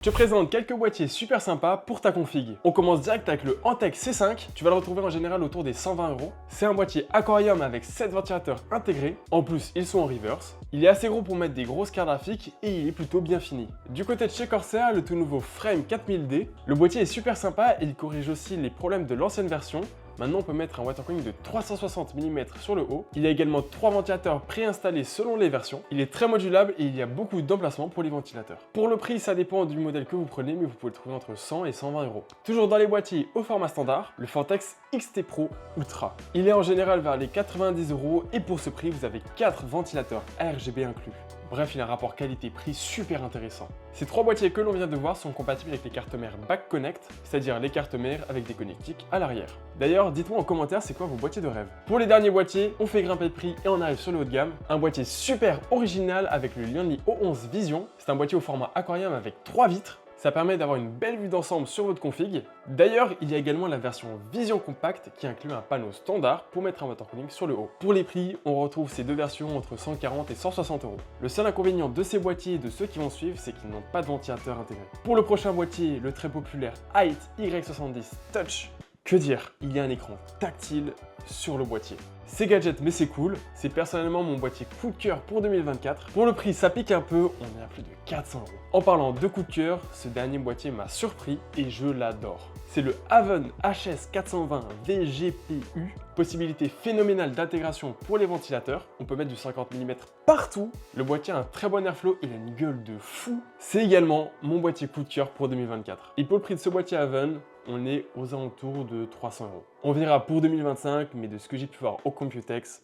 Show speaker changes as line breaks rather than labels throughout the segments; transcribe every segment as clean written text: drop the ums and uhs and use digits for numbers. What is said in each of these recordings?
Je te présente quelques boîtiers super sympas pour ta config. On commence direct avec le Antec C5, tu vas le retrouver en général autour des 120 €. C'est un boîtier aquarium avec 7 ventilateurs intégrés, en plus ils sont en reverse. Il est assez gros pour mettre des grosses cartes graphiques et il est plutôt bien fini. Du côté de chez Corsair, le tout nouveau Frame 4000D, le boîtier est super sympa et il corrige aussi les problèmes de l'ancienne version. Maintenant, on peut mettre un water cooling de 360 mm sur le haut. Il y a également 3 ventilateurs préinstallés selon les versions. Il est très modulable et il y a beaucoup d'emplacements pour les ventilateurs. Pour le prix, ça dépend du modèle que vous prenez, mais vous pouvez le trouver entre 100 et 120 €. Toujours dans les boîtiers au format standard, le Vortex XT Pro Ultra. Il est en général vers les 90 € et pour ce prix, vous avez 4 ventilateurs RGB inclus. Bref, il a un rapport qualité-prix super intéressant. Ces 3 boîtiers que l'on vient de voir sont compatibles avec les cartes mères Back Connect, c'est-à-dire les cartes mères avec des connectiques à l'arrière. D'ailleurs, dites-moi en commentaire c'est quoi vos boîtiers de rêve. Pour les derniers boîtiers, on fait grimper le prix et on arrive sur le haut de gamme. Un boîtier super original avec le Lianli O11 Vision. C'est un boîtier au format aquarium avec 3 vitres. Ça permet d'avoir une belle vue d'ensemble sur votre config. D'ailleurs, il y a également la version Vision Compact qui inclut un panneau standard pour mettre un water cooling sur le haut. Pour les prix, on retrouve ces deux versions entre 140 et 160 €. Le seul inconvénient de ces boîtiers et de ceux qui vont suivre, c'est qu'ils n'ont pas de ventilateur intégré. Pour le prochain boîtier, le très populaire Height Y70 Touch, que dire? Il y a un écran tactile sur le boîtier. C'est gadget mais c'est cool, c'est personnellement mon boîtier coup de cœur pour 2024. Pour le prix ça pique un peu, on est à plus de 400 €. En parlant de coup de cœur, ce dernier boîtier m'a surpris et je l'adore. C'est le Haven HS420 VGPU, possibilité phénoménale d'intégration pour les ventilateurs. On peut mettre du 50 mm partout. Le boîtier a un très bon airflow, il a une gueule de fou. C'est également mon boîtier coup de cœur pour 2024. Et pour le prix de ce boîtier Haven, on est aux alentours de 300 €. On verra pour 2025, mais de ce que j'ai pu voir au Computex,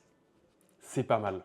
c'est pas mal.